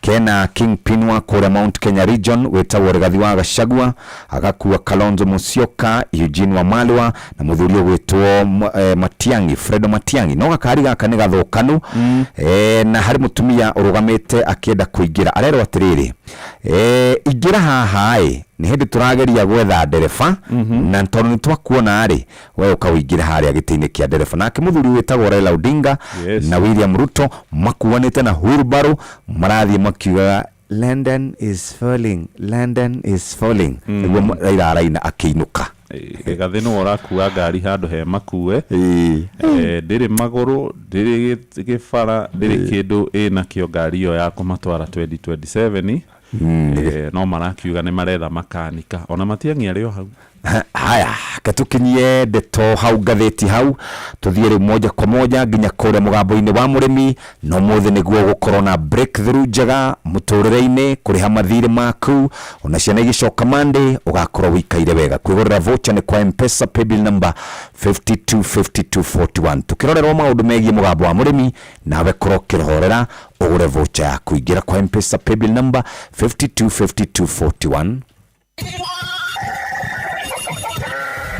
kena Kingpin wa kura Mount Kenya region wetagwo Rigathi wa Gachagua agakuwa Kalonzo Musyoka, Eugene Wamalwa na muthuri wetwo Matiangi, Fredo Matiangi. No gakari gaka ni gathokanu na hari mutumia urugamite akienda kuingira arero atiriri ingira haha ni hindi turageria gwetha nderefa na tondu ni twakuona ari we ukawingira haria gitini kia nderefa nake muthuri wetagwo Raila Odinga na William Ruto makuanite na wheelbarrow marathie makiuga London is falling niguo Raila araina akiinuka Rigathi no orakuwa ngari handu he makuwe ndiri maguru ndiri gibara ndiri kindu ina kio ngari iyo ya kumatwara 2027 no marakiuga ni maretha makanika ona Matiangi ario hau. Haya katukinyie ndeto hau gatheti hau tuthiere moja kwa moja nginya kure mugambo-ini wa murimi no muthe niguo gukorwo na breakthrough njega muturire-ini kuriha mathire maku ona ciana igicoka Monday ugakorwo wikaire wega kwigurira voucher ni kwa M-Pesa paybill number 525241 tukirorerwo maundu megie mugambo wa murimi nawe korwo kirihorera ugure voucher yaku ingira kwa M-Pesa paybill number 525241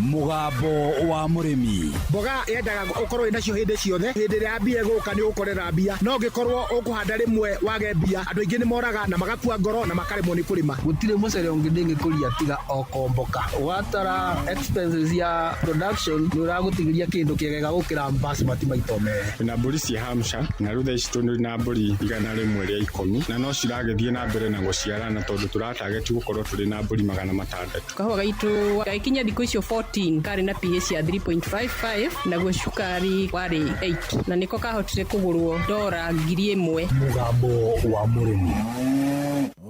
mugambo wa murimi. Mboga yendaga ukorwo inacio hindi ciothe hindi ria mbia guka ni ukorera mbia no ngikorwo ukuhanda rimwe wage mbia andu ingi ni moraga na magakua ngoro na makaremwo ni kurima gutire mucere ungi ndingikuria tiga okomboka watara expenses ya production ni uragutigiria kindu kiegega gukira basmati maito mere na mburi cia hamsha na rutha ici tundu na mburi igana rimwe ria 10 na no ciragethie na mbere na guciarana tondu turatarget gukorwo turi na mburi 600 kahua gaitu gaikinya thikũ icio 14 kari na pH ya 3.55 na gwe cukari wari 8 na niko kahotire kugurwo $1,000 mugambo wa murimi.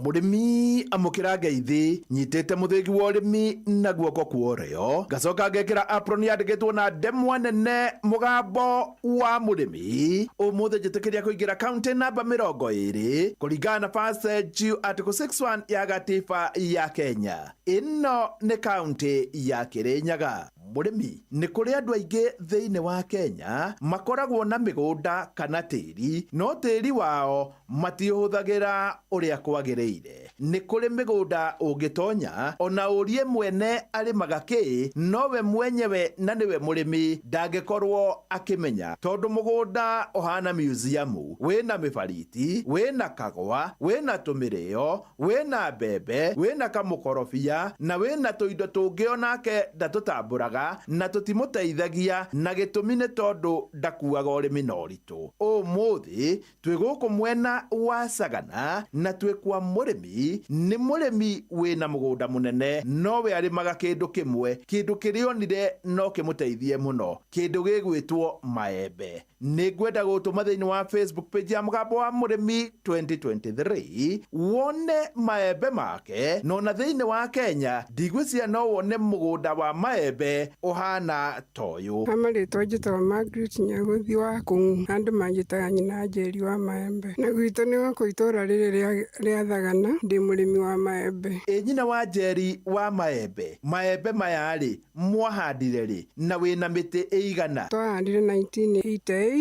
Murimi amukira ngeithi nyitete muthingi wa urimi na guoko kuoreyo gacoka ngekira apron yandikitwo na ndemwa nene mugambo wa murimi umuthe njitikiria kuingira county number 20 kuringana na passage article 61 ya gatiba ya Kenya. Ino ni county ya Kirinyaga. Murimi ni kuri andu aingi thiini wa Kenya makoragwo na migunda kana tiri no tiri wao matihuthagira uria kwagiriire. Ni kuri migunda ungitonya ona urie mwene ari magaki nowe mwenyewe na niwe murimi ndangikorwo akimenya tondu mugunda ohana museum wina mibariti wina kagwa wina tumirio wina mbembe wina kamukorofia na wina tuindo tungi onake ndatutamburaga na tutimuteithagia na gitumi ni tondu ndakuaga urimi na uritu. Umuthi twi guku mwena wa Sagana na twi kwa murimi ni murimi wina mugunda munene nowe arimaga kindu kimwe kindu kirionire no kimuteithie muno kindu gigwitwo maembe. Nigwenda gutuma thiini wa Facebook page ya mugambo wa murimi 2023 wone maembe make no na thiini wa Kenya ndigwiciria no wone mugunda wa maembe ohana toyo. Amaritwa njitagwo Margaret Nyaguthi wa Kung'u andu manjitaga nyina Njeri wa maembe na gwitũ ni gũkũ itura rĩrĩ rĩa Thagana ndi murimi wa maembe. Nyina wa Njeri wa maembe maya rĩ mwahandire rĩ na wina miti igana? Twahandire 1988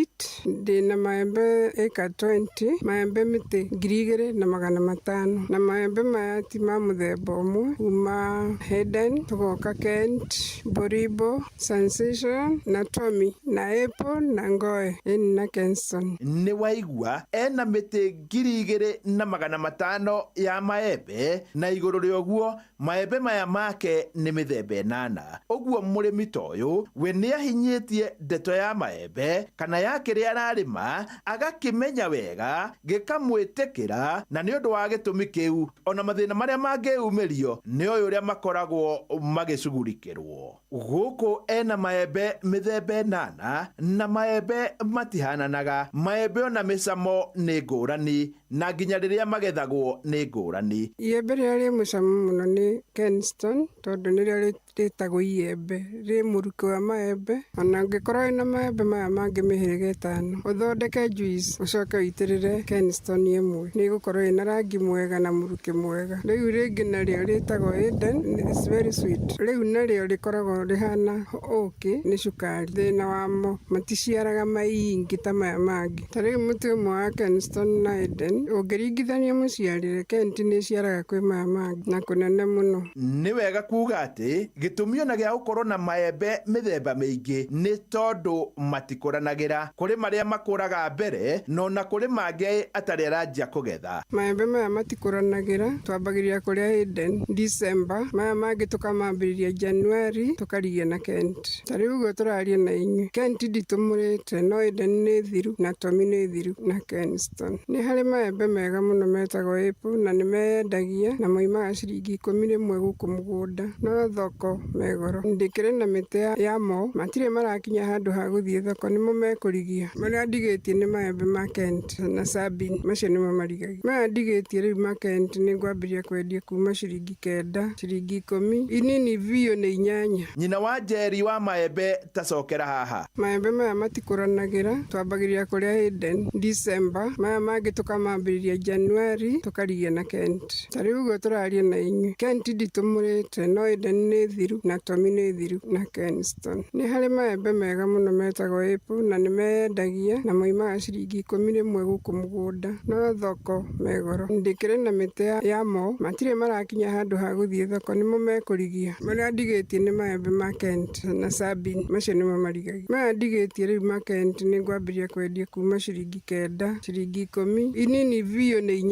ndina maembe eka 20 maembe miti 2,500 na maembe maya ti ma muthemba umwe kuma Hayden tugoka Kent Boribo Sensation na Tommy na Apple na Ngoe na Kenson. Ni waigua ena miti 2,500 ya maembe na iguru rioguo maembe maya make ni mithemba 8. Oguo murimi toyo we ni ahinyitie ndeto ya maembe kana ya kiria ararima agakimenya wega gikamwitikira na ni undu wa gitumi kiu ona mathina maria mangeumirio ni uyu uria makoragwo magicugurikirwo guku ena maembe mithembe 8 na maembe matihananaga maembe ona micamo ni ngurani na nginya riria magethagwo ni ngurani iembe riria ri mucamo muno ni Kenston tondu nirio ritagwo iembe ri muruko wa maembe ona ngikorwo na maembe maya mangi mihirige 5 uthondeke juice ucoke uitirire Kenston imwe ni gukorwo ina rangi mwega na muruke mwega riu ringi nario ritagwo Eden it's very sweet riu nario rikoragwo rihana oki ni cukari thina wamo maticiaraga maingi ta maya mangi tariu muti umwe wa Kenston na Eden ungiringithania muciarire Kent ni ciaraga kwi maya mangi na kunene muno ni wega kuga ati gitumi ona gia gukorwo na maembe mithemba mingi ni tondu matikuranagira kuri maria makuraga mbere no na kuri mangi atari aranjia kugetha maembe maya matikuranagĩra twambagĩrĩria kũrĩa Eden December maya mangĩ tukamambĩrĩria January tukarigia na Kent tarĩu ũguo tũraria na inyuĩ Kent nditumũrĩte no Eden nĩ thiru na Tommy nĩ thiru na Kenston nĩ harĩ maembe mega mũno metagwo Apple na nĩ meyendagia na moimaga ciringi 11 gũkũ mũgũnda no thoko megoro ndĩkĩrĩ na mĩtĩ yamo matirĩ marakinya handũ ha gũthiĩ thoko nĩmo mekũrigia marĩa ndigĩtie nĩ maembe ma Kent na Sabin macio nĩmo marigagia maya ndigĩtie rĩu ma Kent nĩ ngwambĩrĩria kwendia kuma ciringi 9 ciringi 10 inini biũ nĩ 8 nyina wa Njeri wa maembe tacokera haha maembe maya matikũranagĩra twambagĩrĩria kũrĩa Eden December maya mangĩ tukamambĩrĩria January tukarigia na Kent tarĩu ũguo tũraria na inyuĩ Kent nditumũrĩte no Eden nĩ thiru na Tommy nĩ thiru na Kenston nĩ harĩ maembe mega mũno metagwo Apple na nĩ meyendagia na moimaga ciringi 11 gũkũ mũgũnda no thoko megoro ndĩkĩrĩ na mĩtĩ yamo matirĩ marakinya handũ ha gũthiĩ thoko nĩmo mekũrigia marĩa ndigĩtie nĩ maembe ma Kent na Sabin macio nĩmo marigagia maya ndigĩtie rĩu ma Kent nĩ ngwambĩrĩria kwendia kuma ciringi 9 ciringi 10 inini biũ nĩ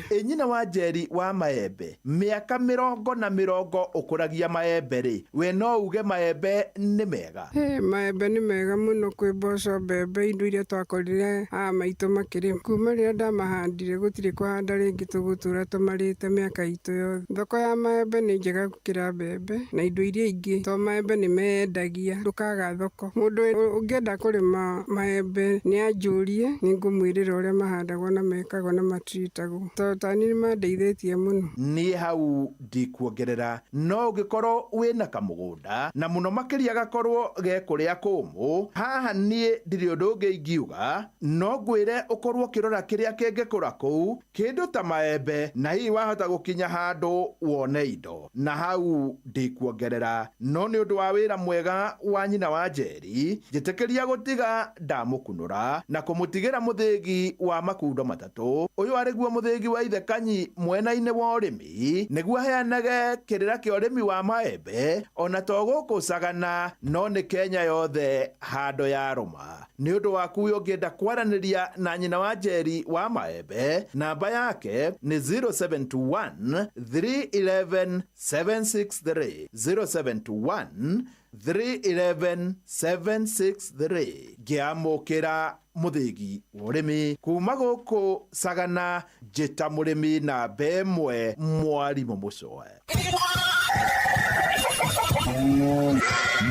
8 nyina wa Njeri wa maembe mĩaka 40 ũkũragia maembe rĩ we no uge maembe nĩ mega maembe nĩ mega mũno kwĩ mboco mbembe indo iria twakorire maitũ makĩrĩma kuma rĩrĩa ndamahandire gũtirĩ kũhanda rĩngĩ tũgũtũra tũmarĩte mĩaka itũ yothe thoko ya maembe nĩ njega gũkĩra mbembe na indo iria ingĩ to maembe nĩ meyendagia ndũkaga thoko mũndũ ũngĩenda kũrĩma maembe nĩ anjũrie nĩ ngũmwĩrĩra ũrĩa mahandagwo na mekagwo na matiritagwo to tani nĩ mandeithĩtie mũno niĩ hau ndikuongerera no ũngĩkorwo wĩna kamũgũnda na mũno makĩria gakorwo ge kũrĩa kũmũ haha niĩ ndirĩ ũndũ ũngĩ ingiuga no ngwĩre ũkorwo ũkĩrora kĩrĩa kĩngĩkũra kũu kĩndũ ta maembe na hihi wahota gũkinya handũ wone indo na hau ndikuongerera no nĩ ũndũ wa wĩra mwega wa nyina wa Njeri njĩtĩkĩria gũtiga ndamũkunũra na kũmũtigĩra mũthĩgi wa makundo matatũ ũyũ arĩguo mũthĩgi wa Ithe Kanyi mwena-inĩ wa ũrĩmi nĩguo aheanage kĩrĩra kĩa ũrĩmi wa maembe ona to gũkũ Sagana no nĩ Kenya yothe handũ ya rũma nĩ ũndũ waku ũngĩenda kwaranĩria na nyina wa Njeri wa maembe namba yake nĩ 0721 311 763 0721 311 763 ngĩamũkĩra mũthĩgi wa ũrĩmi kuma gũkũ Sagana njĩta mũrĩmi na mbemwe Mwarimũ Mũcoe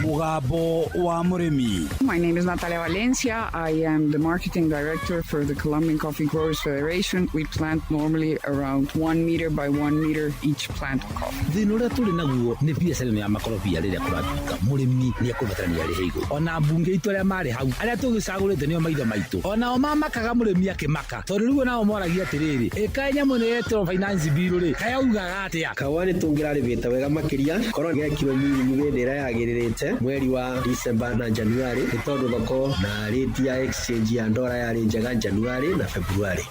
Mugambo wa Murimi. My name is Natalia Valencia. I am the marketing director for the Colombian Coffee Growers Federation. We plant normally around 1 meter by 1 meter each plant of coffee. Thĩna ũrĩa tũrĩ naguo nĩ biacara ya makorobia rĩrĩa kũratuĩka mũrĩmi nĩ ekũbatarania arĩ heigũ ona mbunge itũ arĩa marĩ hau arĩa tũgĩcagũrĩte nĩo maithe maitũ onao mamakaga mũrĩmi akĩmaka tondũ rĩu nao moragia atĩrĩrĩ ĩka nyamũ nĩ yetwo finance bill rĩ kayaugaga atĩa kawa nĩ tũngĩrarĩmĩte wega makĩria korwo gekirwo mirimu hĩndĩ ĩrĩa yagĩrĩrĩte mweri wa December na January nĩ tondũ thoko na rate ya exchange ya ndora yarĩ njega January na February.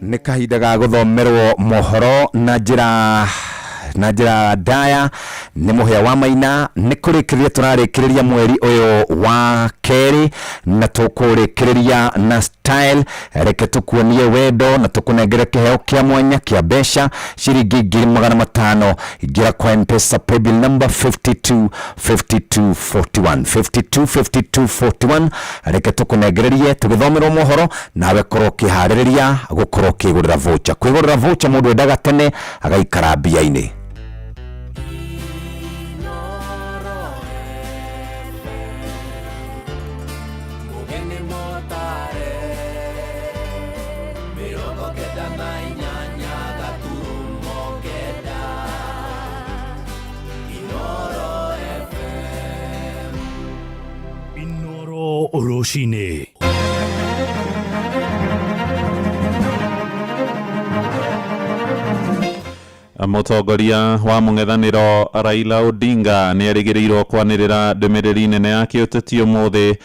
Nĩ kahinda ga gũthomerwo mohoro na njĩra ndaya nĩ mũhĩa wa Maina nĩ kũrĩkĩrĩria tũrarĩkĩrĩria mweri ũyũ wa kerĩ na tũkũrĩkĩrĩria na style reke tukuonie wendo na tukunengere kiheo kia mwanya kia besha shiringi 500 ingira kwa M-Pesa paybill number 525241 525241 reke tukunegererie tugithomerwo mohoro nawe korwo kiharĩrĩria gukorwo kigurira voucher kwigurira voucher mundu endaga tene agaikara mbia-inĩ. Oroshine. Mũtongoria wa mũng'ethanĩro Raila Odinga nĩ erĩgĩrĩirwo kwanĩrĩra ndũmĩrĩri nene ya kĩũteti ũmũthĩ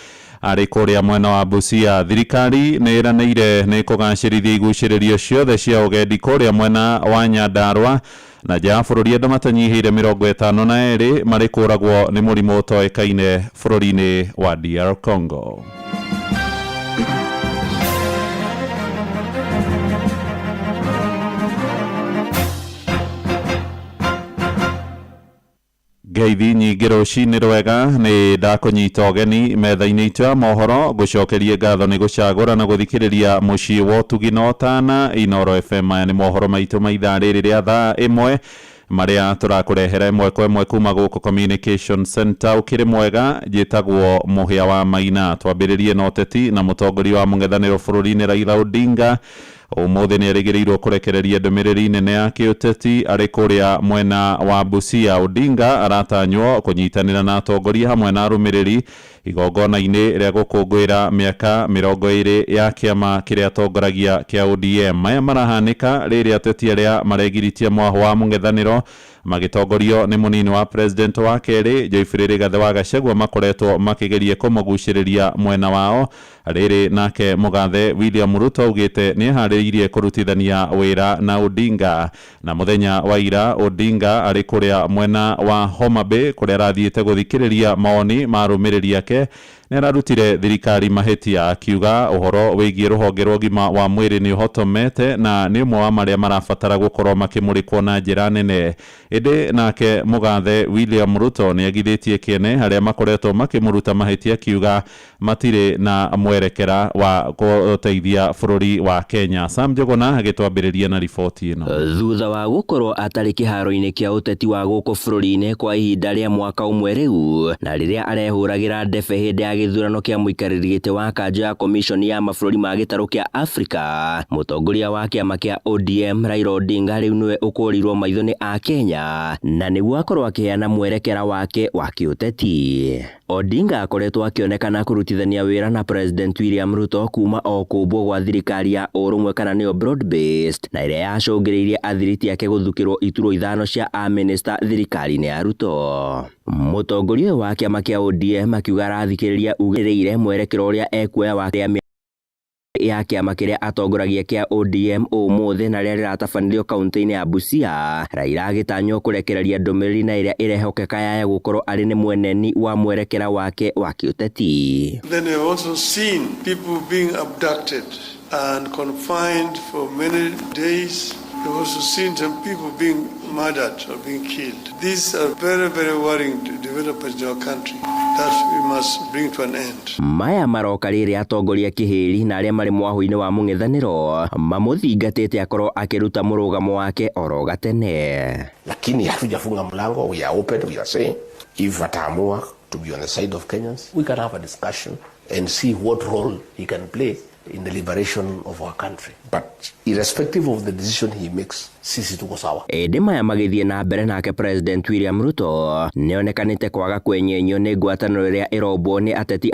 arĩ kũrĩa mwena wa Busia. Thirikari nĩ ĩranĩire nĩ kũgacĩrithia igucĩrĩrio ciothe cia ũgendi kũrĩa mwena wa Nyandarua na nja ya bũrũri andũ matanyihĩire 52 marĩ kũragwo nĩ mũrimũ ũtoĩkaine bũrũri-inĩ wa DR Congo. Ngeithi nyingĩ rũcinĩ rwega nĩ ndakũnyita ũgeni metha-inĩ itũ ya mohoro gũcokerie ngatho nĩ gũcagũra na gũthikĩrĩria mũciĩ wa ũtugi na ũtana Inooro FM. Aya nĩ mohoro maitũ ma ithaa rĩrĩ rĩa thaa ĩmwe marĩa tũrakũrehera ĩmwe kwa ĩmwe kuma gũkũ Communication Center. Ũkĩrĩ mwega, njĩtagwo Mũhĩa wa Maina. Twambĩrĩrie na ũteti na mũtongoria wa mũng'ethanĩro bũrũri-inĩ Raila Odinga ũmũthĩ nĩ erĩgĩrĩirwo kũrekereria ndũmĩrĩri nene ya kĩũteti arĩ kũrĩa mwena wa Busia. Odinga aratanywo kũnyitanĩra na atongoria hamwe na arũmĩrĩri igongona-inĩ rĩa gũkũngũĩra mĩaka 20 ya kĩama kĩrĩa atongoragia kĩa ODM. Maya marahanĩka rĩrĩa ateti arĩa maregiritie mwahũ wa mũng'ethanĩro magĩtongorio nĩ mũnini wa president wa kerĩ Joyfrey Rigathĩ wa Gachagua makoretwo makĩgeria kũmũgucĩrĩria mwena wao. Rĩrĩ nake mũgathe William Ruto augĩte nĩ eharĩirie kũrutithania wĩra na Odinga. Na mũthenya wa ira Odinga arĩ kũrĩa mwena wa Homa Bay kũrĩa arathiĩte gũthikĩrĩria maoni ma arũmĩrĩri ake nĩ ararutire thirikari mahĩtia akiuga ũhoro wĩgiĩ rũhonge rwa ũgima wa mwĩrĩ nĩ ũhotomete na nĩ ũmwe wa marĩa marabatara gũkorwo makĩmũrĩkwo na njĩra nene. Ĩndĩ nake mũgathe William Ruto nĩ agithĩtie kĩene harĩa makoretwo makĩmũruta mahĩtia akiuga matirĩ na mwerekera wa gũteithia bũrũri wa Kenya. Sam Njogona agĩtwambĩrĩria na riboti ĩno. Thutha wa gũkorwo atarĩ kĩharo-inĩ kĩa ũteti wa gũkũ bũrũri-inĩ kwa ihinda rĩa mwaka ũmwe rĩu na rĩrĩa arehũragĩra ndebe hĩndĩ ya gĩthurano kĩa mũikarĩri gĩtĩ wa kanja ya komishoni ya mabũrũri ma gĩtarũ kĩa Afrika, mũtongoria wa kĩama kĩa ODM Raila Odinga rĩu nĩwe ũkũrirwo maitho nĩ a Kenya na nĩguo akorwo akĩheana mwerekera wake wa kĩũteti. Odinga akoretwo akĩonekana kũrutithania wĩra na President William Ruto kuma o kũmbwo gwa thirikari ya ũrũmwe kana nĩyo broad based na ĩrĩa yacũngĩrĩirie athiriti ake gũthukĩrwo iturwo 5 cia a minister thirikari-inĩ ya Ruto. Mũtongoria wa kĩama kĩa ODM akiuga arathikĩrĩria ugĩrĩire mwerekero ũrĩa ekuoya wa ya kĩama kĩrĩa atongoragia kĩa ODM ũmũthĩ na rĩrĩa rĩratabanirio kaunti-inĩ ya Busia. Raila agĩtanywo kũrekereria ndũmĩrĩri na ĩrĩa ĩrehokeka ya gũkorwo arĩ nĩ mweneni wa mwerekera wake wa kĩũteti. Then we have also seen people being abducted and confined for many days. We've also seen some people being murdered or being killed. These are very, very worrying developments in our country that we must bring to an end. Maya maroka rĩrĩa atongoria kĩhĩri na arĩa marĩ mwahũ-inĩ wa mũng'ethanĩro mamũthingatĩte akorwo akĩruta mũrũgamo wake oro gatene. Lakini hatujafunga mlango, we are open, we are saying if ataamua to be on the side of Kenyans, we can have a discussion and see what role he can play in the liberation of our country. But irrespective of the decision he makes, sisi tuko sawa. Ĩndĩ maya magĩthiĩ na mbere nake President William Ruto nĩonekanĩte kwaga kwenyenyio nĩ ngwatanĩro ĩrĩa ĩrombwo nĩ ateti